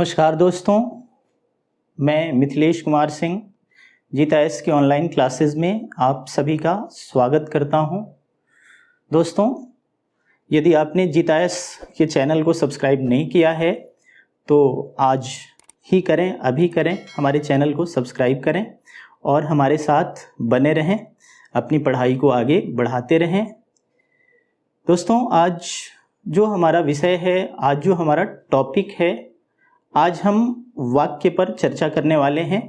नमस्कार दोस्तों, मैं मिथिलेश कुमार सिंह जीताएस के ऑनलाइन क्लासेस में आप सभी का स्वागत करता हूं। दोस्तों, यदि आपने जीताएस के चैनल को सब्सक्राइब नहीं किया है तो आज ही करें, अभी करें। हमारे चैनल को सब्सक्राइब करें और हमारे साथ बने रहें, अपनी पढ़ाई को आगे बढ़ाते रहें। दोस्तों, आज जो हमारा विषय है, आज जो हमारा टॉपिक है, आज हम वाक्य पर चर्चा करने वाले हैं।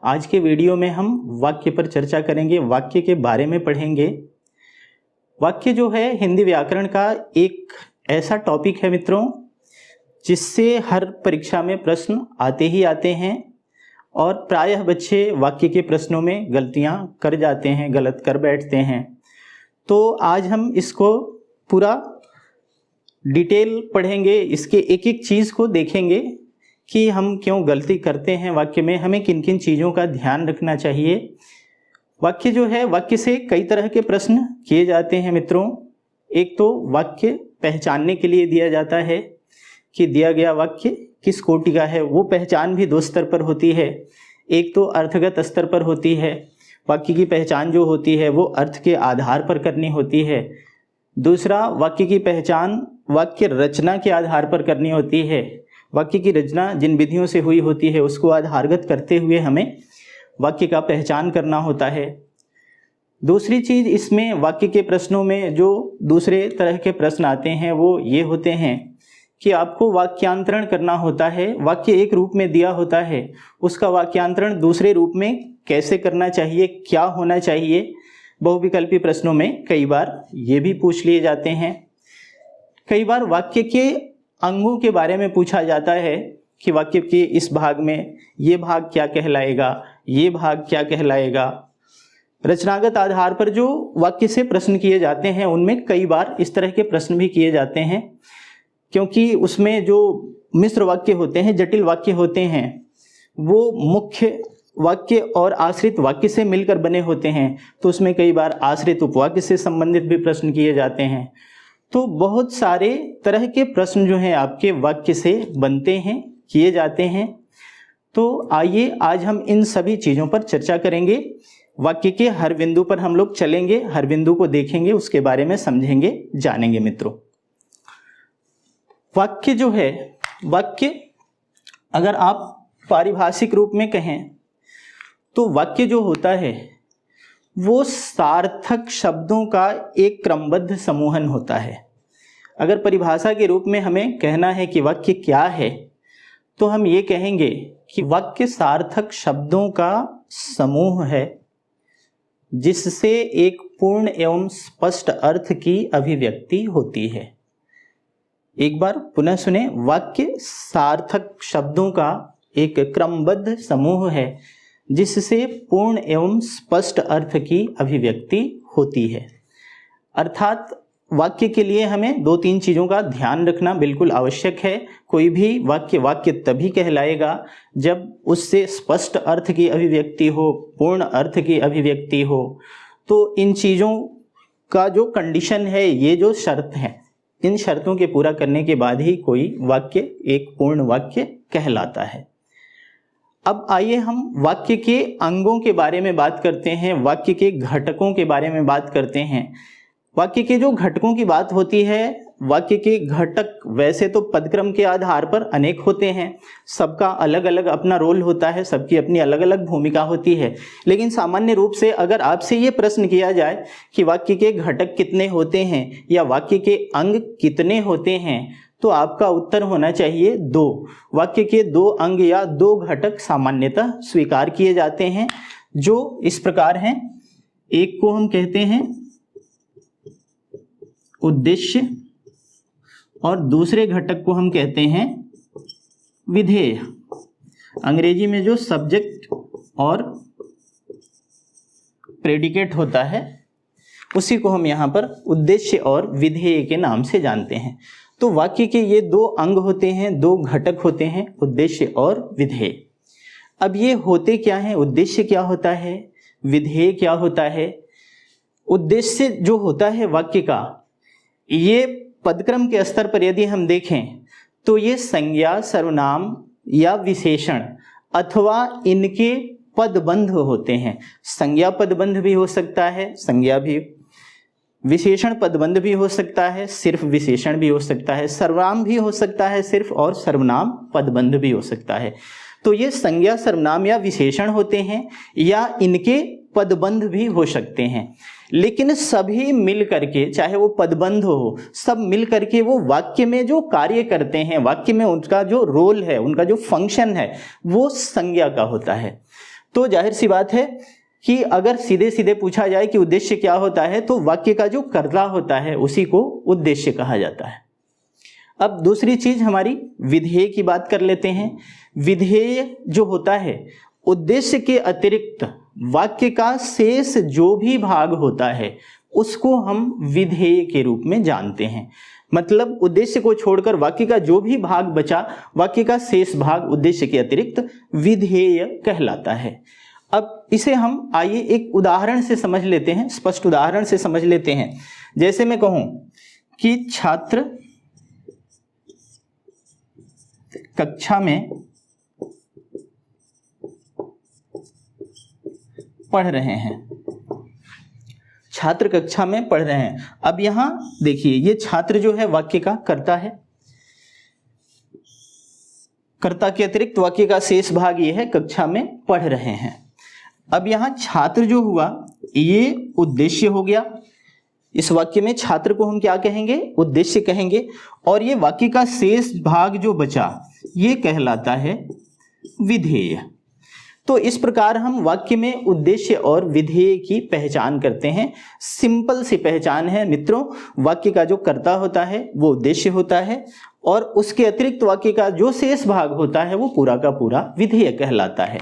आज के वीडियो में हम वाक्य पर चर्चा करेंगे, वाक्य के बारे में पढ़ेंगे। वाक्य जो है हिंदी व्याकरण का एक ऐसा टॉपिक है मित्रों, जिससे हर परीक्षा में प्रश्न आते ही आते हैं और प्रायः बच्चे वाक्य के प्रश्नों में गलतियां कर जाते हैं, गलत कर बैठते हैं। तो आज हम इसको पूरा डिटेल पढ़ेंगे, इसके एक एक चीज़ को देखेंगे कि हम क्यों गलती करते हैं वाक्य में, हमें किन किन चीज़ों का ध्यान रखना चाहिए। वाक्य जो है, वाक्य से कई तरह के प्रश्न किए जाते हैं मित्रों। एक तो वाक्य पहचानने के लिए दिया जाता है कि दिया गया वाक्य किस कोटि का है, वो पहचान भी दो स्तर पर होती है। एक तो अर्थगत स्तर पर होती है, वाक्य की पहचान जो होती है वो अर्थ के आधार पर करनी होती है। दूसरा, वाक्य की पहचान वाक्य रचना के आधार पर करनी होती है। वाक्य की रचना जिन विधियों से हुई होती है उसको आधारगत करते हुए हमें वाक्य का पहचान करना होता है। दूसरी चीज़, इसमें वाक्य के प्रश्नों में जो दूसरे तरह के प्रश्न आते हैं वो ये होते हैं कि आपको वाक्यांतरण करना होता है। वाक्य एक रूप में दिया होता है, उसका वाक्यांतरण दूसरे रूप में कैसे करना चाहिए, क्या होना चाहिए। बहुविकल्पी प्रश्नों में कई बार ये भी पूछ लिए जाते हैं। कई बार वाक्य के अंगों के बारे में पूछा जाता है कि वाक्य के इस भाग में ये भाग क्या कहलाएगा, ये भाग क्या कहलाएगा। रचनागत आधार पर जो वाक्य से प्रश्न किए जाते हैं उनमें कई बार इस तरह के प्रश्न भी किए जाते हैं, क्योंकि उसमें जो मिश्र वाक्य होते हैं, जटिल वाक्य होते हैं, वो मुख्य वाक्य और आश्रित वाक्य से मिलकर बने होते हैं। तो उसमें कई बार आश्रित उपवाक्य से संबंधित भी प्रश्न किए जाते हैं। तो बहुत सारे तरह के प्रश्न जो हैं आपके वाक्य से बनते हैं, किए जाते हैं। तो आइए आज हम इन सभी चीज़ों पर चर्चा करेंगे। वाक्य के हर बिंदु पर हम लोग चलेंगे, हर बिंदु को देखेंगे, उसके बारे में समझेंगे, जानेंगे मित्रों। वाक्य जो है, वाक्य अगर आप पारिभाषिक रूप में कहें तो वाक्य जो होता है वो सार्थक शब्दों का एक क्रमबद्ध समूहन होता है। अगर परिभाषा के रूप में हमें कहना है कि वाक्य क्या है, तो हम ये कहेंगे कि वाक्य सार्थक शब्दों का समूह है जिससे एक पूर्ण एवं स्पष्ट अर्थ की अभिव्यक्ति होती है। एक बार पुनः सुने, वाक्य सार्थक शब्दों का एक क्रमबद्ध समूह है जिससे पूर्ण एवं स्पष्ट अर्थ की अभिव्यक्ति होती है। अर्थात वाक्य के लिए हमें दो तीन चीज़ों का ध्यान रखना बिल्कुल आवश्यक है। कोई भी वाक्य वाक्य तभी कहलाएगा जब उससे स्पष्ट अर्थ की अभिव्यक्ति हो, पूर्ण अर्थ की अभिव्यक्ति हो। तो इन चीज़ों का जो कंडीशन है, ये जो शर्त है, इन शर्तों के पूरा करने के बाद ही कोई वाक्य एक पूर्ण वाक्य कहलाता है। अब आइए हम वाक्य के अंगों के बारे में बात करते हैं, वाक्य के घटकों के बारे में बात करते हैं। वाक्य के जो घटकों की बात होती है, वाक्य के घटक वैसे तो पदक्रम के आधार पर अनेक होते हैं, सबका अलग अलग अपना रोल होता है, सबकी अपनी अलग अलग भूमिका होती है। लेकिन सामान्य रूप से अगर आपसे ये प्रश्न किया जाए कि वाक्य के घटक कितने होते हैं या वाक्य के अंग कितने होते हैं, तो आपका उत्तर होना चाहिए दो। वाक्य के दो अंग या दो घटक सामान्यतः स्वीकार किए जाते हैं, जो इस प्रकार हैं। एक को हम कहते हैं उद्देश्य और दूसरे घटक को हम कहते हैं विधेय। अंग्रेजी में जो सब्जेक्ट और प्रेडिकेट होता है उसी को हम यहाँ पर उद्देश्य और विधेय के नाम से जानते हैं। तो वाक्य के ये दो अंग होते हैं, दो घटक होते हैं, उद्देश्य और विधेय। अब ये होते क्या हैं? उद्देश्य क्या होता है, विधेय क्या होता है? उद्देश्य जो होता है वाक्य का, ये पदक्रम के स्तर पर यदि हम देखें तो ये संज्ञा, सर्वनाम, या विशेषण अथवा इनके पदबंध होते हैं। संज्ञा पदबंध भी हो सकता है, संज्ञा भी, विशेषण पदबंध भी हो सकता है, सिर्फ विशेषण भी हो सकता है, सर्वनाम भी हो सकता है सिर्फ, और सर्वनाम पदबंध भी हो सकता है। तो ये संज्ञा, सर्वनाम या विशेषण होते हैं या इनके पदबंध भी हो सकते हैं। लेकिन सभी मिल करके, चाहे वो पदबंध हो, सब मिल करके वो वाक्य में जो कार्य करते हैं, वाक्य में उनका जो रोल है, उनका जो फंक्शन है, वो संज्ञा का होता है। तो जाहिर सी बात है कि अगर सीधे सीधे पूछा जाए कि उद्देश्य क्या होता है, तो वाक्य का जो कर्ता होता है उसी को उद्देश्य कहा जाता है। अब दूसरी चीज हमारी विधेय की बात कर लेते हैं। विधेय जो होता है, उद्देश्य के अतिरिक्त वाक्य का शेष जो भी भाग होता है उसको हम विधेय के रूप में जानते हैं। मतलब उद्देश्य को छोड़कर वाक्य का जो भी भाग बचा, वाक्य का शेष भाग उद्देश्य के अतिरिक्त विधेय कहलाता है। अब इसे हम आइए एक उदाहरण से समझ लेते हैं, स्पष्ट उदाहरण से समझ लेते हैं। जैसे मैं कहूं कि छात्र कक्षा में पढ़ रहे हैं, छात्र कक्षा में पढ़ रहे हैं। अब यहां देखिए, ये छात्र जो है वाक्य का कर्ता है, कर्ता के अतिरिक्त वाक्य का शेष भाग ये है कक्षा में पढ़ रहे हैं। अब यहां छात्र जो हुआ ये उद्देश्य हो गया। इस वाक्य में छात्र को हम क्या कहेंगे? उद्देश्य कहेंगे। और ये वाक्य का शेष भाग जो बचा ये कहलाता है विधेय। तो इस प्रकार हम वाक्य में उद्देश्य और विधेय की पहचान करते हैं। सिंपल सी पहचान है मित्रों। वाक्य का जो कर्ता होता है वो उद्देश्य होता है और उसके अतिरिक्त वाक्य का जो शेष भाग होता है वो पूरा का पूरा विधेय कहलाता है।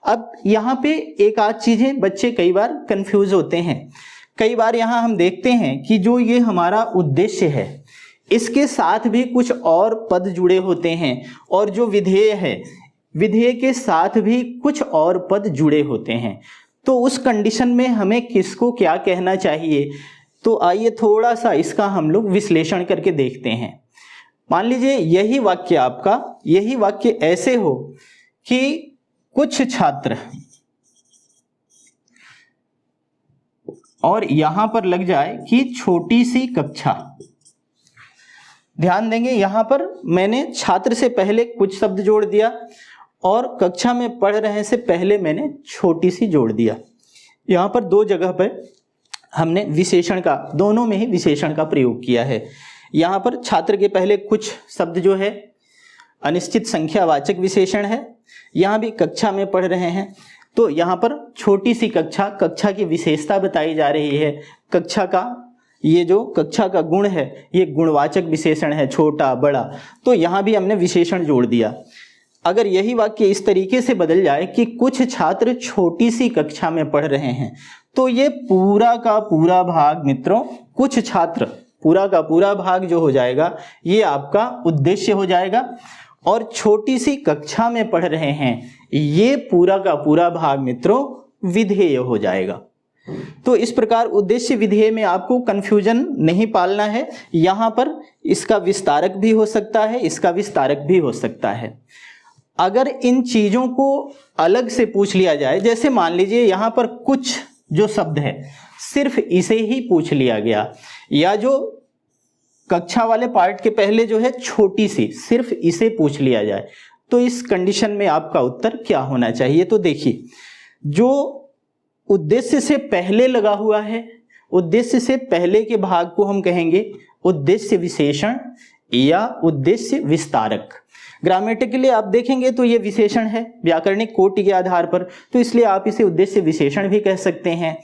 अब यहाँ पे एक आध चीजें बच्चे कई बार कंफ्यूज होते हैं। कई बार यहाँ हम देखते हैं कि जो ये हमारा उद्देश्य है इसके साथ भी कुछ और पद जुड़े होते हैं, और जो विधेय है विधेय के साथ भी कुछ और पद जुड़े होते हैं। तो उस कंडीशन में हमें किसको क्या कहना चाहिए? तो आइए थोड़ा सा इसका हम लोग विश्लेषण करके देखते हैं। मान लीजिए यही वाक्य आपका, यही वाक्य ऐसे हो कि कुछ छात्र, और यहां पर लग जाए कि छोटी सी कक्षा। ध्यान देंगे यहां पर मैंने छात्र से पहले कुछ शब्द जोड़ दिया और कक्षा में पढ़ रहे से पहले मैंने छोटी सी जोड़ दिया। यहां पर दो जगह पर हमने विशेषण का, दोनों में ही विशेषण का प्रयोग किया है। यहां पर छात्र के पहले कुछ शब्द जो है अनिश्चित संख्यावाचक विशेषण है, यहां भी कक्षा में पढ़ रहे हैं। तो यहां पर छोटी सी कक्षा, कक्षा की विशेषता बताई जा रही है। कक्षा का ये जो कक्षा का गुण है ये गुणवाचक विशेषण है, छोटा बड़ा। तो यहां भी हमने विशेषण जोड़ दिया। अगर यही वाक्य इस तरीके से बदल जाए कि कुछ छात्र छोटी सी कक्षा में पढ़ रहे हैं, तो ये पूरा का पूरा भाग मित्रों, कुछ छात्र, पूरा का पूरा भाग जो हो जाएगा ये आपका उद्देश्य हो जाएगा, और छोटी सी कक्षा में पढ़ रहे हैं ये पूरा का पूरा भाग मित्रों विधेय हो जाएगा। तो इस प्रकार उद्देश्य विधेय में आपको कंफ्यूजन नहीं पालना है। यहां पर इसका विस्तारक भी हो सकता है, इसका विस्तारक भी हो सकता है। अगर इन चीजों को अलग से पूछ लिया जाए, जैसे मान लीजिए यहां पर कुछ जो शब्द है सिर्फ इसे ही पूछ लिया गया, या जो कक्षा वाले पार्ट के पहले जो है छोटी सी, सिर्फ इसे पूछ लिया जाए, तो इस कंडीशन में आपका उत्तर क्या होना चाहिए? तो देखिए, जो उद्देश्य से पहले लगा हुआ है, उद्देश्य से पहले के भाग को हम कहेंगे उद्देश्य विशेषण या उद्देश्य विस्तारक। ग्रामेटिकली आप देखेंगे तो ये विशेषण है व्याकरणिक कोटि के आधार पर, तो इसलिए आप इसे उद्देश्य विशेषण भी कह सकते हैं।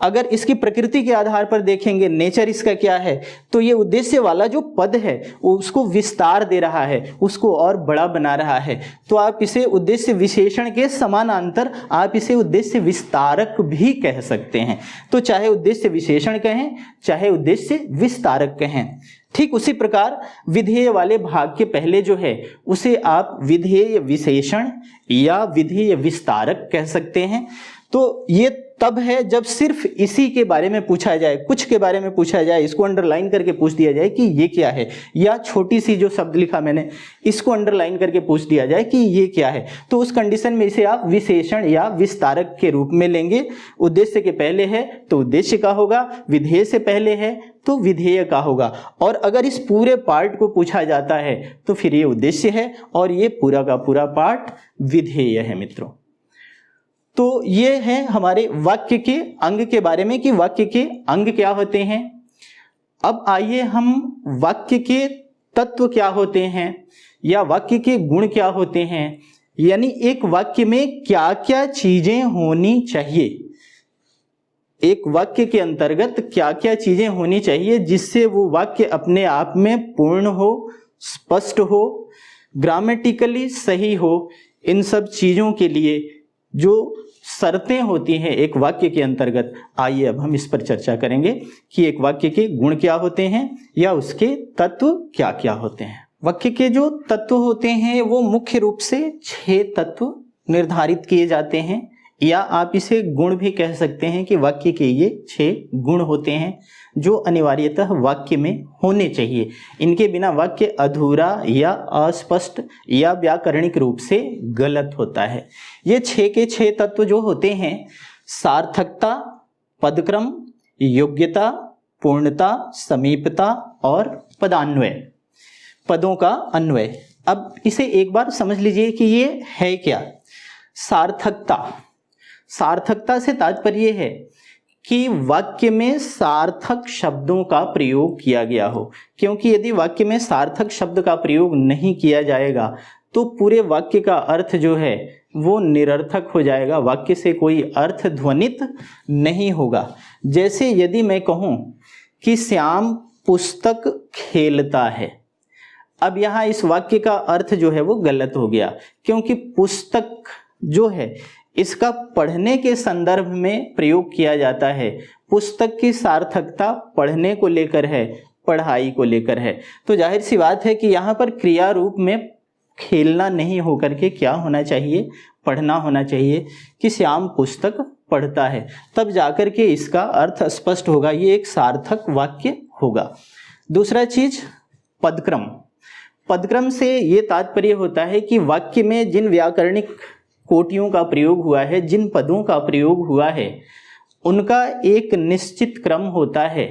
अगर इसकी प्रकृति के आधार पर देखेंगे, नेचर इसका क्या है, तो ये उद्देश्य वाला जो पद है वो उसको विस्तार दे रहा है, उसको और बड़ा बना रहा है, तो आप इसे उद्देश्य विशेषण के समानांतर आप इसे उद्देश्य विस्तारक भी कह सकते हैं। तो चाहे उद्देश्य विशेषण कहें चाहे उद्देश्य विस्तारक कहें। ठीक उसी प्रकार विधेय वाले भाग के पहले जो है उसे आप विधेय विशेषण या विधेय विस्तारक कह सकते हैं। तो ये तब है जब सिर्फ इसी के बारे में पूछा जाए, कुछ के बारे में पूछा जाए, इसको अंडरलाइन करके पूछ दिया जाए कि ये क्या है, या छोटी सी जो शब्द लिखा मैंने इसको अंडरलाइन करके पूछ दिया जाए कि ये क्या है, तो उस कंडीशन में इसे आप विशेषण या विस्तारक के रूप में लेंगे। उद्देश्य के पहले है तो उद्देश्य का होगा, विधेय से पहले है तो विधेय का होगा, और अगर इस पूरे पार्ट को पूछा जाता है तो फिर ये उद्देश्य है और ये पूरा का पूरा पार्ट विधेय है मित्रों। तो ये है हमारे वाक्य के अंग के बारे में कि वाक्य के अंग क्या होते हैं। अब आइए हम वाक्य के तत्व क्या होते हैं या वाक्य के गुण क्या होते हैं, यानी एक वाक्य में क्या क्या चीजें होनी चाहिए, एक वाक्य के अंतर्गत क्या क्या चीजें होनी चाहिए जिससे वो वाक्य अपने आप में पूर्ण हो, स्पष्ट हो, ग्रामेटिकली सही हो। इन सब चीजों के लिए जो शर्तें होती हैं एक वाक्य के अंतर्गत, आइए अब हम इस पर चर्चा करेंगे कि एक वाक्य के गुण क्या होते हैं या उसके तत्व क्या क्या होते हैं। वाक्य के जो तत्व होते हैं वो मुख्य रूप से 6 तत्व निर्धारित किए जाते हैं, या आप इसे गुण भी कह सकते हैं कि वाक्य के ये 6 गुण होते हैं जो अनिवार्यतः वाक्य में होने चाहिए। इनके बिना वाक्य अधूरा या अस्पष्ट या व्याकरणिक रूप से गलत होता है। ये 6 के 6 तत्व जो होते हैं, सार्थकता, पदक्रम, योग्यता, पूर्णता, समीपता और पदान्वय, पदों का अन्वय। अब इसे एक बार समझ लीजिए कि ये है क्या। सार्थकता, सार्थकता से तात्पर्य है कि वाक्य में सार्थक शब्दों का प्रयोग किया गया हो, क्योंकि यदि वाक्य में सार्थक शब्द का प्रयोग नहीं किया जाएगा तो पूरे वाक्य का अर्थ जो है वो निरर्थक हो जाएगा, वाक्य से कोई अर्थ ध्वनित नहीं होगा। जैसे यदि मैं कहूँ कि श्याम पुस्तक खेलता है, अब यहाँ इस वाक्य का अर्थ जो है वो गलत हो गया, क्योंकि पुस्तक जो है इसका पढ़ने के संदर्भ में प्रयोग किया जाता है। पुस्तक की सार्थकता पढ़ने को लेकर है, पढ़ाई को लेकर है। तो जाहिर सी बात है कि यहाँ पर क्रिया रूप में खेलना नहीं होकर के क्या होना चाहिए, पढ़ना होना चाहिए कि श्याम पुस्तक पढ़ता है, तब जाकर के इसका अर्थ स्पष्ट होगा, ये एक सार्थक वाक्य होगा। दूसरा चीज पदक्रम। पदक्रम से ये तात्पर्य होता है कि वाक्य में जिन व्याकरणिक कोटियों का प्रयोग हुआ है, जिन पदों का प्रयोग हुआ है, उनका एक निश्चित क्रम होता है।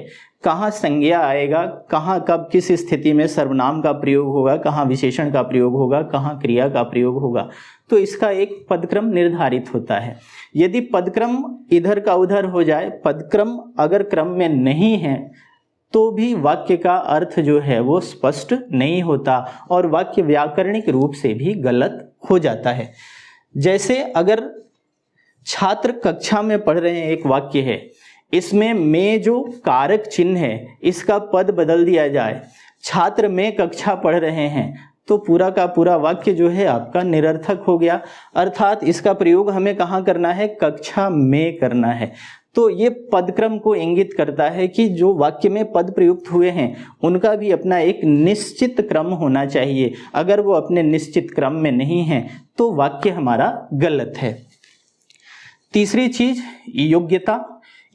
कहाँ संज्ञा आएगा, कहाँ कब किस स्थिति में सर्वनाम का प्रयोग होगा, कहाँ विशेषण का प्रयोग होगा, कहाँ क्रिया का प्रयोग होगा, तो इसका एक पदक्रम निर्धारित होता है। यदि पदक्रम इधर का उधर हो जाए, पदक्रम अगर क्रम में नहीं है, तो भी वाक्य का अर्थ जो है वो स्पष्ट नहीं होता और वाक्य व्याकरणिक रूप से भी गलत हो जाता है। जैसे अगर छात्र कक्षा में पढ़ रहे हैं, एक वाक्य है, इसमें में जो कारक चिन्ह है इसका पद बदल दिया जाए, छात्र में कक्षा पढ़ रहे हैं, तो पूरा का पूरा वाक्य जो है आपका निरर्थक हो गया। अर्थात इसका प्रयोग हमें कहाँ करना है, कक्षा में करना है। तो ये पदक्रम को इंगित करता है कि जो वाक्य में पद प्रयुक्त हुए हैं उनका भी अपना एक निश्चित क्रम होना चाहिए। अगर वो अपने निश्चित क्रम में नहीं है तो वाक्य हमारा गलत है। तीसरी चीज योग्यता।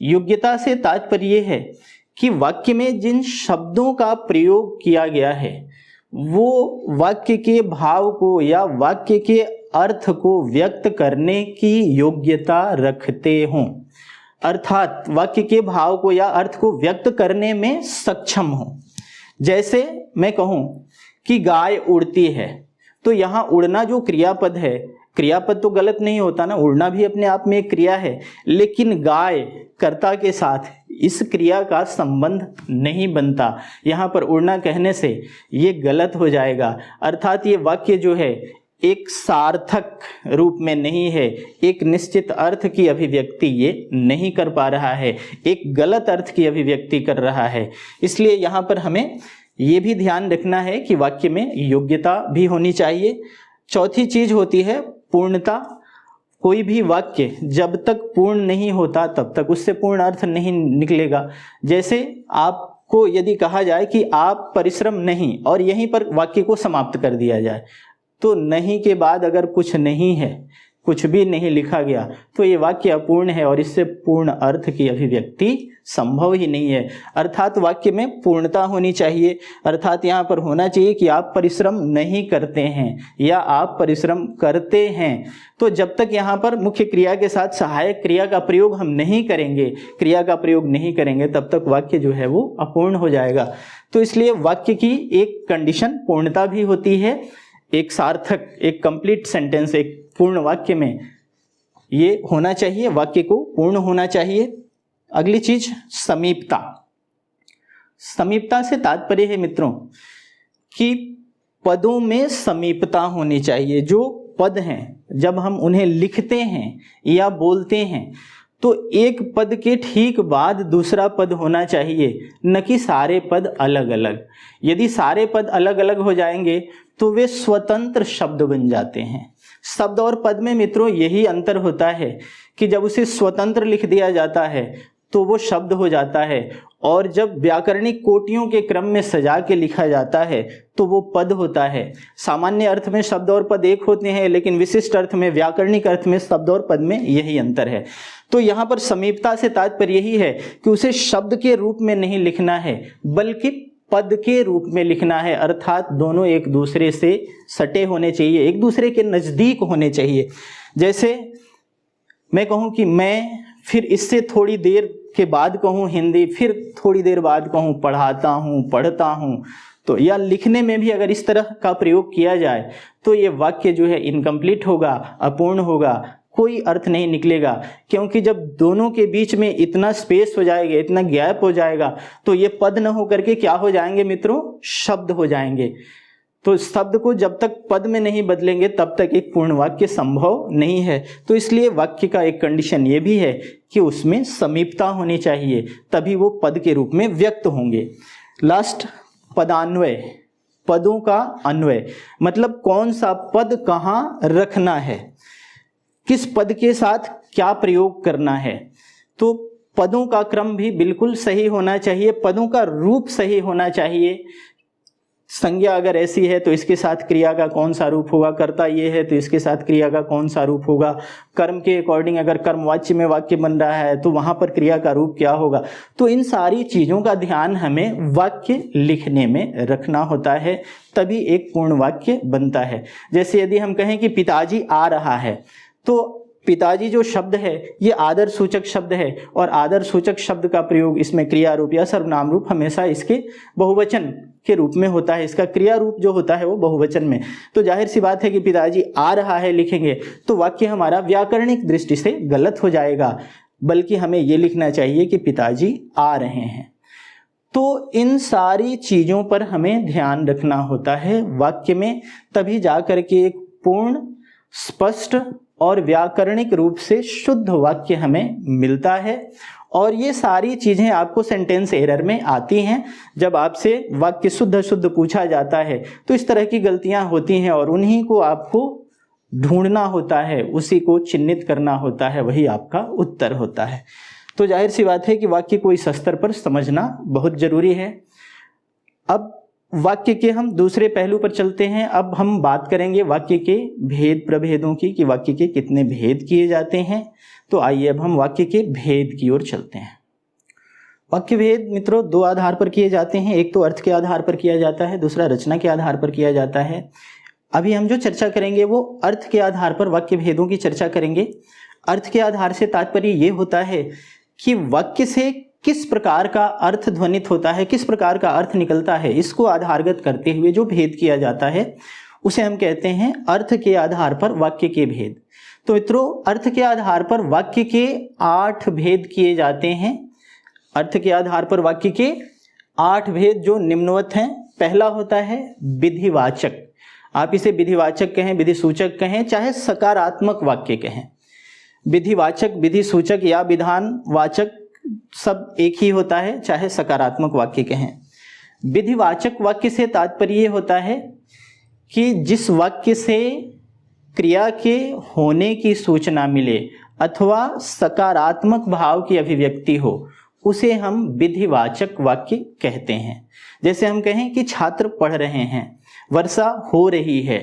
योग्यता से तात्पर्य है कि वाक्य में जिन शब्दों का प्रयोग किया गया है वो वाक्य के भाव को या वाक्य के अर्थ को व्यक्त करने की योग्यता रखते हों, अर्थात वाक्य के भाव को या अर्थ को व्यक्त करने में सक्षम हो। जैसे मैं कहूँ कि गाय उड़ती है, तो यहाँ उड़ना जो क्रियापद है, क्रियापद तो गलत नहीं होता ना, उड़ना भी अपने आप में एक क्रिया है, लेकिन गाय कर्ता के साथ इस क्रिया का संबंध नहीं बनता। यहाँ पर उड़ना कहने से ये गलत हो जाएगा। अर्थात ये वाक्य जो है एक सार्थक रूप में नहीं है, एक निश्चित अर्थ की अभिव्यक्ति ये नहीं कर पा रहा है, एक गलत अर्थ की अभिव्यक्ति कर रहा है। इसलिए यहाँ पर हमें ये भी ध्यान रखना है कि वाक्य में योग्यता भी होनी चाहिए। चौथी चीज होती है पूर्णता। कोई भी वाक्य जब तक पूर्ण नहीं होता तब तक उससे पूर्ण अर्थ नहीं निकलेगा। जैसे आपको यदि कहा जाए कि आप परिश्रम नहीं और यहीं पर वाक्य को समाप्त कर दिया जाए, तो नहीं के बाद अगर कुछ नहीं है कुछ भी नहीं लिखा गया तो ये वाक्य अपूर्ण है और इससे पूर्ण अर्थ की अभिव्यक्ति संभव ही नहीं है। अर्थात वाक्य में पूर्णता होनी चाहिए, अर्थात यहाँ पर होना चाहिए कि आप परिश्रम नहीं करते हैं या आप परिश्रम करते हैं। तो जब तक यहाँ पर मुख्य क्रिया के साथ सहायक क्रिया का प्रयोग हम नहीं करेंगे, क्रिया का प्रयोग नहीं करेंगे, तब तक वाक्य जो है वो अपूर्ण हो जाएगा। तो इसलिए वाक्य की एक कंडीशन पूर्णता भी होती है। एक सार्थक, एक कंप्लीट सेंटेंस, एक पूर्ण वाक्य में ये होना चाहिए, वाक्य को पूर्ण होना चाहिए। अगली चीज समीपता। समीपता से तात्पर्य है मित्रों कि पदों में समीपता होनी चाहिए। जो पद हैं जब हम उन्हें लिखते हैं या बोलते हैं तो एक पद के ठीक बाद दूसरा पद होना चाहिए, न कि सारे पद अलग अलग। यदि सारे पद अलग अलग हो जाएंगे तो वे स्वतंत्र शब्द बन जाते हैं। शब्द और पद में मित्रों यही अंतर होता है कि जब उसे स्वतंत्र लिख दिया जाता है तो वो शब्द हो जाता है, और जब व्याकरणिक कोटियों के क्रम में सजा के लिखा जाता है तो वो पद होता है। सामान्य अर्थ में शब्द और पद एक होते हैं, लेकिन विशिष्ट अर्थ में, व्याकरणिक अर्थ में शब्द और पद में यही अंतर है। तो यहाँ पर समीपता से तात्पर्य यही है कि उसे शब्द के रूप में नहीं लिखना है बल्कि पद के रूप में लिखना है, अर्थात दोनों एक दूसरे से सटे होने चाहिए, एक दूसरे के नजदीक होने चाहिए। जैसे मैं कहूँ कि मैं, फिर इससे थोड़ी देर के बाद कहूँ हिंदी, फिर थोड़ी देर बाद कहूँ पढ़ाता हूँ, पढ़ता हूँ, तो या लिखने में भी अगर इस तरह का प्रयोग किया जाए तो ये वाक्य जो है इनकम्प्लीट होगा, अपूर्ण होगा, कोई अर्थ नहीं निकलेगा। क्योंकि जब दोनों के बीच में इतना स्पेस हो जाएगा, इतना गैप हो जाएगा, तो ये पद न हो करके क्या हो जाएंगे मित्रों, शब्द हो जाएंगे। तो शब्द को जब तक पद में नहीं बदलेंगे तब तक एक पूर्ण वाक्य संभव नहीं है। तो इसलिए वाक्य का एक कंडीशन ये भी है कि उसमें समीपता होनी चाहिए, तभी वो पद के रूप में व्यक्त होंगे। लास्ट, पदान्वय, पदों का अन्वय, मतलब कौन सा पद कहाँ रखना है, किस पद के साथ क्या प्रयोग करना है। तो पदों का क्रम भी बिल्कुल सही होना चाहिए, पदों का रूप सही होना चाहिए। संज्ञा अगर ऐसी है तो इसके साथ क्रिया का कौन सा रूप होगा, कर्ता ये है तो इसके साथ क्रिया का कौन सा रूप होगा, कर्म के अकॉर्डिंग अगर कर्मवाच्य में वाक्य बन रहा है तो वहां पर क्रिया का रूप क्या होगा। तो इन सारी चीजों का ध्यान हमें वाक्य लिखने में रखना होता है, तभी एक पूर्ण वाक्य बनता है। जैसे यदि हम कहें कि पिताजी आ रहा है, तो पिताजी जो शब्द है ये आदर सूचक शब्द है, और आदर सूचक शब्द का प्रयोग इसमें क्रिया रूप या सर्वनाम रूप हमेशा इसके बहुवचन के रूप में होता है, इसका क्रिया रूप जो होता है वो बहुवचन में। तो जाहिर सी बात है कि पिताजी आ रहा है लिखेंगे तो वाक्य हमारा व्याकरणिक दृष्टि से गलत हो जाएगा, बल्कि हमें ये लिखना चाहिए कि पिताजी आ रहे हैं। तो इन सारी चीजों पर हमें ध्यान रखना होता है वाक्य में, तभी जाकर के एक पूर्ण, स्पष्ट और व्याकरणिक रूप से शुद्ध वाक्य हमें मिलता है। और ये सारी चीजें आपको सेंटेंस एरर में आती हैं। जब आपसे वाक्य शुद्ध शुद्ध पूछा जाता है तो इस तरह की गलतियां होती हैं, और उन्हीं को आपको ढूंढना होता है, उसी को चिन्हित करना होता है, वही आपका उत्तर होता है। तो जाहिर सी बात है कि वाक्य को इस स्तर पर समझना बहुत जरूरी है। अब वाक्य के हम दूसरे पहलू पर चलते हैं। अब हम बात करेंगे वाक्य के भेद प्रभेदों की, कि वाक्य के कितने भेद किए जाते हैं। तो आइए अब हम वाक्य के भेद की ओर चलते हैं। वाक्य भेद मित्रों दो आधार पर किए जाते हैं, एक तो अर्थ के आधार पर किया जाता है, दूसरा रचना के आधार पर किया जाता है। अभी हम जो चर्चा करेंगे वो अर्थ के आधार पर वाक्य भेदों की चर्चा करेंगे। अर्थ के आधार से तात्पर्य ये होता है कि वाक्य से किस प्रकार का अर्थ ध्वनित होता है, किस प्रकार का अर्थ निकलता है, इसको आधारगत करते हुए जो भेद किया जाता है उसे हम कहते हैं अर्थ के आधार पर वाक्य के भेद। तो मित्रों अर्थ के आधार पर वाक्य के 8 भेद किए जाते हैं। अर्थ के आधार पर वाक्य के 8 भेद जो निम्नवत हैं। पहला होता है विधिवाचक, आप इसे विधिवाचक कहें, विधिसूचक कहें, चाहे सकारात्मक वाक्य कहें। विधिवाचक, विधिसूचक या विधानवाचक सब एक ही होता है, चाहे सकारात्मक वाक्य कहें। विधिवाचक वाक्य से तात्पर्य होता है कि जिस वाक्य से क्रिया के होने की सूचना मिले अथवा सकारात्मक भाव की अभिव्यक्ति हो, उसे हम विधिवाचक वाक्य कहते हैं। जैसे हम कहें कि छात्र पढ़ रहे हैं, वर्षा हो रही है,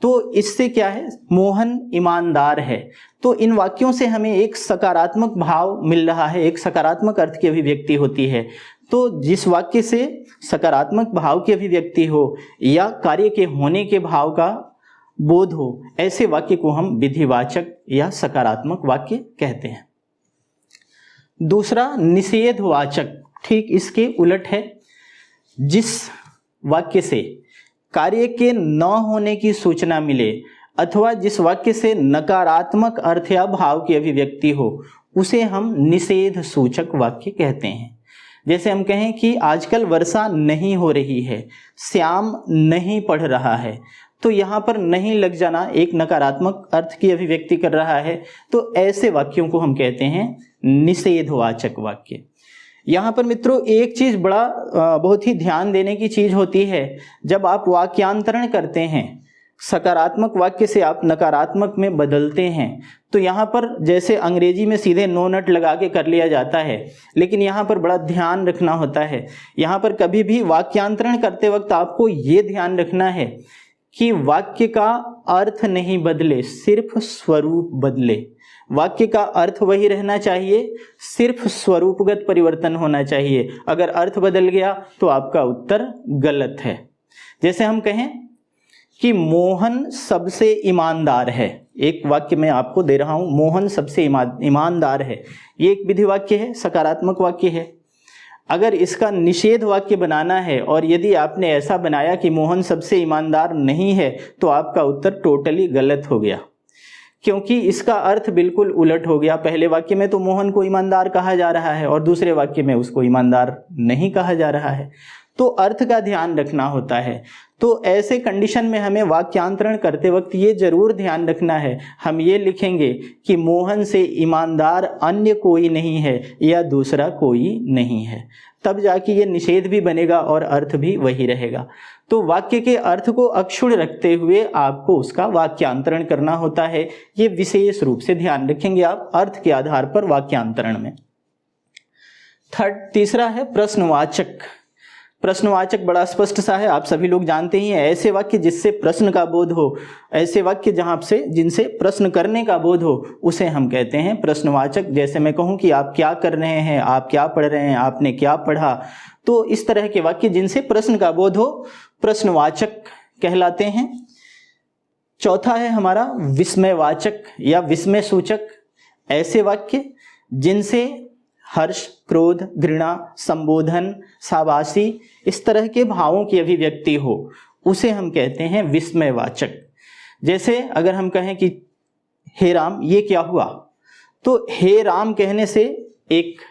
तो इससे क्या है, मोहन ईमानदार है। तो इन वाक्यों से हमें एक सकारात्मक भाव मिल रहा है, एक सकारात्मक अर्थ की अभिव्यक्ति होती है। तो जिस वाक्य से सकारात्मक भाव की अभिव्यक्ति हो या कार्य के होने के भाव का बोध हो, ऐसे वाक्य को हम विधिवाचक या सकारात्मक वाक्य कहते हैं। दूसरा निषेधवाचक, ठीक इसके उलट है। जिस वाक्य से कार्य के न होने की सूचना मिले अथवा जिस वाक्य से नकारात्मक अर्थ या भाव की अभिव्यक्ति हो, उसे हम निषेध सूचक वाक्य कहते हैं। जैसे हम कहें कि आजकल वर्षा नहीं हो रही है, श्याम नहीं पढ़ रहा है, तो यहाँ पर नहीं लग जाना एक नकारात्मक अर्थ की अभिव्यक्ति कर रहा है। तो ऐसे वाक्यों को हम कहते हैं निषेधवाचक वाक्य। यहाँ पर मित्रों एक चीज बहुत ही ध्यान देने की चीज होती है, जब आप वाक्यांतरण करते हैं, सकारात्मक वाक्य से आप नकारात्मक में बदलते हैं, तो यहाँ पर जैसे अंग्रेजी में सीधे नो नट लगा के कर लिया जाता है, लेकिन यहाँ पर बड़ा ध्यान रखना होता है। यहाँ पर कभी भी वाक्यांतरण करते वक्त आपको ये ध्यान रखना है कि वाक्य का अर्थ नहीं बदले, सिर्फ स्वरूप बदले। वाक्य का अर्थ वही रहना चाहिए, सिर्फ स्वरूपगत परिवर्तन होना चाहिए। अगर अर्थ बदल गया तो आपका उत्तर गलत है। जैसे हम कहें कि मोहन सबसे ईमानदार है, एक वाक्य मैं आपको दे रहा हूं, मोहन सबसे ईमानदार है, ये एक विधि वाक्य है, सकारात्मक वाक्य है। अगर इसका निषेध वाक्य बनाना है और यदि आपने ऐसा बनाया कि मोहन सबसे ईमानदार नहीं है, तो आपका उत्तर टोटली गलत हो गया, क्योंकि इसका अर्थ बिल्कुल उलट हो गया। पहले वाक्य में तो मोहन को ईमानदार कहा जा रहा है और दूसरे वाक्य में उसको ईमानदार नहीं कहा जा रहा है। तो अर्थ का ध्यान रखना होता है। तो ऐसे कंडीशन में हमें वाक्यांतरण करते वक्त ये जरूर ध्यान रखना है, हम ये लिखेंगे कि मोहन से ईमानदार अन्य कोई नहीं है या दूसरा कोई नहीं है, तब जाके ये निषेध भी बनेगा और अर्थ भी वही रहेगा। तो वाक्य के अर्थ को अक्षुण्ण रखते हुए आपको उसका वाक्यांतरण करना होता है, ये विशेष रूप से ध्यान रखेंगे आप अर्थ के आधार पर वाक्यांतरण में। तीसरा है प्रश्नवाचक। प्रश्नवाचक बड़ा स्पष्ट सा है, आप सभी लोग जानते ही हैं। ऐसे वाक्य जिससे प्रश्न का बोध हो, ऐसे वाक्य जिनसे प्रश्न करने का बोध हो, उसे हम कहते हैं प्रश्नवाचक। जैसे मैं कहूं कि आप क्या कर रहे हैं, आप क्या पढ़ रहे हैं, आपने क्या पढ़ा, तो इस तरह के वाक्य जिनसे प्रश्न का बोध हो प्रश्नवाचक कहलाते हैं। चौथा है हमारा विस्मयवाचक या विस्मय सूचक। ऐसे वाक्य जिनसे हर्ष, क्रोध, घृणा, संबोधन, शाबाशी, इस तरह के भावों की अभिव्यक्ति हो, उसे हम कहते हैं विस्मयवाचक। जैसे अगर हम कहें कि हे राम ये क्या हुआ, तो हे राम कहने से एक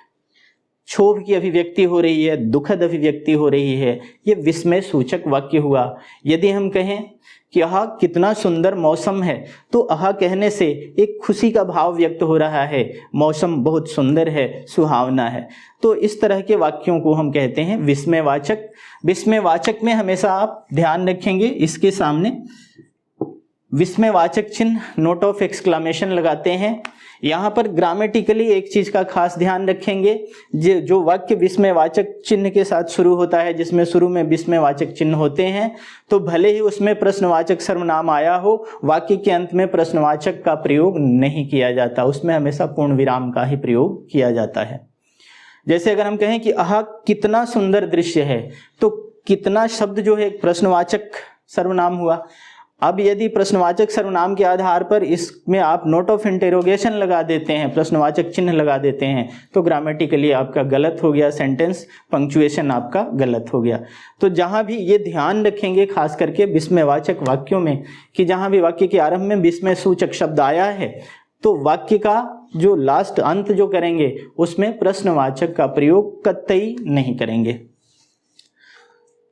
क्षोभ की अभिव्यक्ति हो रही है, दुखद अभिव्यक्ति हो रही है, ये विस्मय सूचक वाक्य हुआ। यदि हम कहें कि आहा कितना सुंदर मौसम है, तो आहा कहने से एक खुशी का भाव व्यक्त हो रहा है, मौसम बहुत सुंदर है, सुहावना है। तो इस तरह के वाक्यों को हम कहते हैं विस्मयवाचक। विस्मयवाचक में हमेशा आप ध्यान रखेंगे, इसके सामने विस्मयवाचक चिन्ह नोट ऑफ एक्सक्लेमेशन लगाते हैं। यहाँ पर ग्रामेटिकली एक चीज का खास ध्यान रखेंगे, जो वाक्य विस्मयवाचक चिन्ह के साथ शुरू होता है, जिसमें शुरू में विस्मयवाचक चिन्ह होते हैं, तो भले ही उसमें प्रश्नवाचक सर्वनाम आया हो, वाक्य के अंत में प्रश्नवाचक का प्रयोग नहीं किया जाता, उसमें हमेशा पूर्ण विराम का ही प्रयोग किया जाता है। जैसे अगर हम कहें कि आहा कितना सुंदर दृश्य है, तो कितना शब्द जो है प्रश्नवाचक सर्वनाम हुआ। अब यदि प्रश्नवाचक सर्वनाम के आधार पर इसमें आप नोट ऑफ इंटेरोगेशन लगा देते हैं, प्रश्नवाचक चिन्ह लगा देते हैं, तो ग्रामेटिकली आपका गलत हो गया सेंटेंस, पंक्चुएशन आपका गलत हो गया। तो जहां भी ये ध्यान रखेंगे खास करके विस्मयवाचक वाक्यों में, कि जहां भी वाक्य के आरंभ में विस्मय सूचक शब्द आया है, तो वाक्य का जो लास्ट अंत जो करेंगे उसमें प्रश्नवाचक का प्रयोग कतई नहीं करेंगे।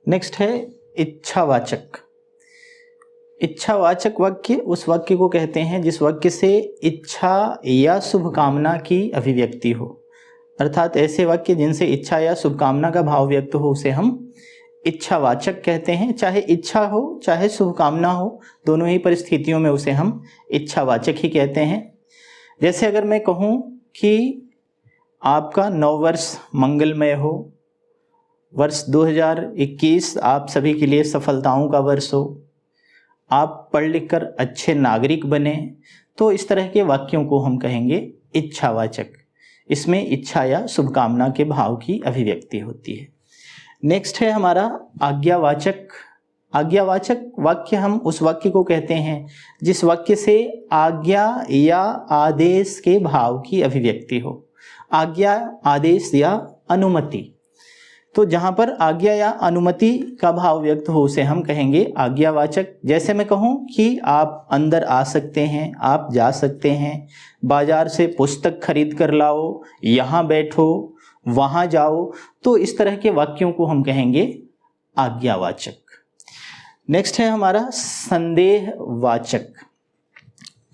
नेक्स्ट है इच्छावाचक। इच्छावाचक वाक्य उस वाक्य को कहते हैं जिस वाक्य से इच्छा या शुभकामना की अभिव्यक्ति हो, अर्थात ऐसे वाक्य जिनसे इच्छा या शुभकामना का भाव व्यक्त हो, उसे हम इच्छावाचक कहते हैं। चाहे इच्छा हो चाहे शुभकामना हो, दोनों ही परिस्थितियों में उसे हम इच्छावाचक ही कहते हैं। जैसे अगर मैं कहूँ कि आपका नववर्ष मंगलमय हो, वर्ष 2021 आप सभी के लिए सफलताओं का वर्ष हो, आप पढ़ लिख कर अच्छे नागरिक बने, तो इस तरह के वाक्यों को हम कहेंगे इच्छावाचक। इसमें इच्छा या शुभकामना के भाव की अभिव्यक्ति होती है। नेक्स्ट है हमारा आज्ञावाचक। आज्ञावाचक वाक्य हम उस वाक्य को कहते हैं जिस वाक्य से आज्ञा या आदेश के भाव की अभिव्यक्ति हो। आज्ञा, आदेश या अनुमति, तो जहां पर आज्ञा या अनुमति का भाव व्यक्त हो उसे हम कहेंगे आज्ञावाचक। जैसे मैं कहूं कि आप अंदर आ सकते हैं, आप जा सकते हैं, बाजार से पुस्तक खरीद कर लाओ, यहाँ बैठो, वहां जाओ, तो इस तरह के वाक्यों को हम कहेंगे आज्ञावाचक। नेक्स्ट है हमारा संदेहवाचक।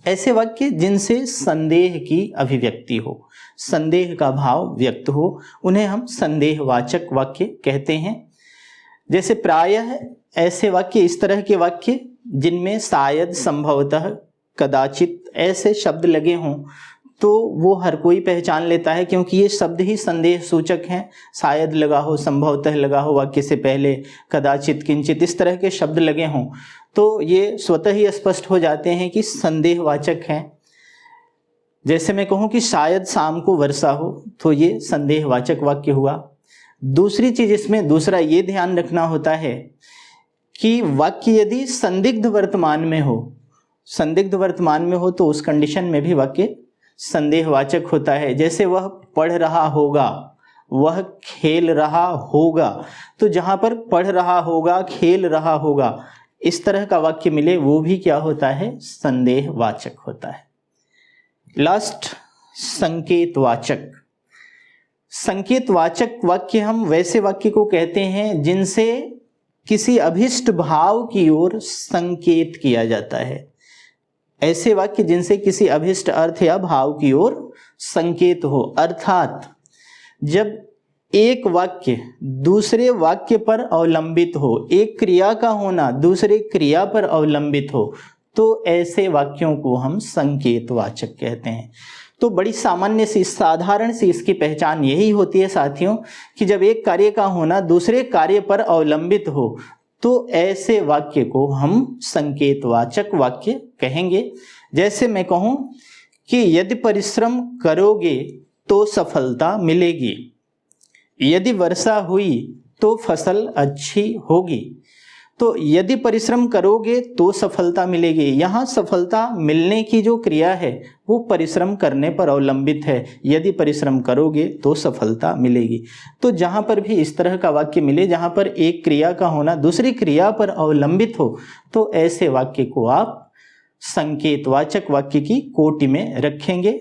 ऐसे वाक्य जिनसे संदेह की अभिव्यक्ति हो, संदेह का भाव व्यक्त हो, उन्हें हम संदेहवाचक वाक्य कहते हैं। जैसे प्रायः ऐसे वाक्य, इस तरह के वाक्य जिनमें शायद, संभवतः, कदाचित ऐसे शब्द लगे हों, तो वो हर कोई पहचान लेता है, क्योंकि ये शब्द ही संदेह सूचक हैं। शायद लगा हो, संभवतः लगा हो वाक्य से पहले, कदाचित, किंचित, इस तरह के शब्द लगे हों, तो ये स्वतः ही स्पष्ट हो जाते हैं कि संदेहवाचक हैं। जैसे मैं कहूँ कि शायद शाम को वर्षा हो, तो ये संदेहवाचक वाक्य हुआ। दूसरी चीज इसमें, दूसरा ये ध्यान रखना होता है कि वाक्य यदि संदिग्ध वर्तमान में हो, संदिग्ध वर्तमान में हो, तो उस कंडीशन में भी वाक्य संदेहवाचक होता है। जैसे वह पढ़ रहा होगा, वह खेल रहा होगा, तो जहां पर पढ़ रहा होगा, खेल रहा होगा, इस तरह का वाक्य मिले, वो भी क्या होता है, संदेहवाचक होता है। लास्ट, संकेतवाचक। संकेतवाचक वाक्य हम वैसे वाक्य को कहते हैं जिनसे किसी अभिष्ट भाव की ओर संकेत किया जाता है। ऐसे वाक्य जिनसे किसी अभिष्ट अर्थ या भाव की ओर संकेत हो, अर्थात जब एक वाक्य दूसरे वाक्य पर अवलंबित हो, एक क्रिया का होना दूसरे क्रिया पर अवलंबित हो, तो ऐसे वाक्यों को हम संकेतवाचक कहते हैं। तो बड़ी सामान्य सी, साधारण सी इसकी पहचान यही होती है साथियों, कि जब एक कार्य का होना दूसरे कार्य पर अवलंबित हो, तो ऐसे वाक्य को हम संकेतवाचक वाक्य कहेंगे। जैसे मैं कहूं कि यदि परिश्रम करोगे तो सफलता मिलेगी, यदि वर्षा हुई तो फसल अच्छी होगी। तो यदि परिश्रम करोगे तो सफलता मिलेगी, यहाँ सफलता मिलने की जो क्रिया है वो परिश्रम करने पर अवलंबित है। यदि परिश्रम करोगे तो सफलता मिलेगी। तो जहाँ पर भी इस तरह का वाक्य मिले जहाँ पर एक क्रिया का होना दूसरी क्रिया पर अवलंबित हो, तो ऐसे वाक्य को आप संकेतवाचक वाक्य की कोटि में रखेंगे।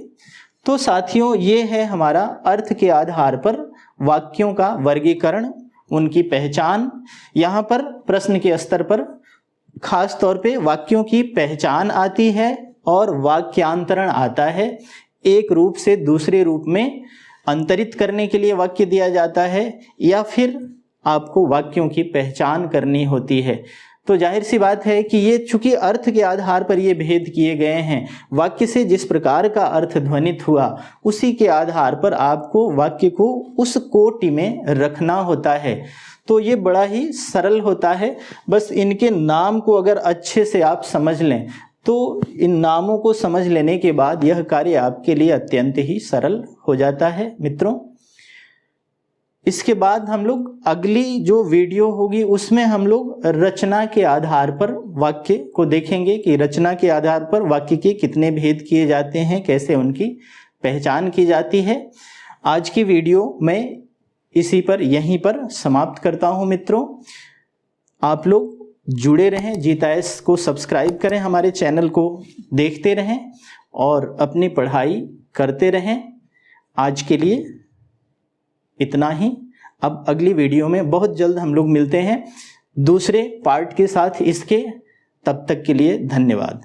तो साथियों, ये है हमारा अर्थ के आधार पर वाक्यों का वर्गीकरण, उनकी पहचान। यहाँ पर प्रश्न के स्तर पर खास तौर पे वाक्यों की पहचान आती है और वाक्यांतरण आता है। एक रूप से दूसरे रूप में अंतरित करने के लिए वाक्य दिया जाता है, या फिर आपको वाक्यों की पहचान करनी होती है। तो जाहिर सी बात है कि ये चूंकि अर्थ के आधार पर ये भेद किए गए हैं, वाक्य से जिस प्रकार का अर्थ ध्वनित हुआ उसी के आधार पर आपको वाक्य को उस कोटि में रखना होता है। तो ये बड़ा ही सरल होता है। बस इनके नाम को अगर अच्छे से आप समझ लें, तो इन नामों को समझ लेने के बाद यह कार्य आपके लिए अत्यंत ही सरल हो जाता है मित्रों। इसके बाद हम लोग अगली जो वीडियो होगी उसमें हम लोग रचना के आधार पर वाक्य को देखेंगे कि रचना के आधार पर वाक्य के कितने भेद किए जाते हैं, कैसे उनकी पहचान की जाती है। आज की वीडियो मैं इसी पर यहीं पर समाप्त करता हूं मित्रों। आप लोग जुड़े रहें, जीताएस को सब्सक्राइब करें, हमारे चैनल को देखते रहें और अपनी पढ़ाई करते रहें। आज के लिए इतना ही। अब अगली वीडियो में बहुत जल्द हम लोग मिलते हैं दूसरे पार्ट के साथ इसके। तब तक के लिए धन्यवाद।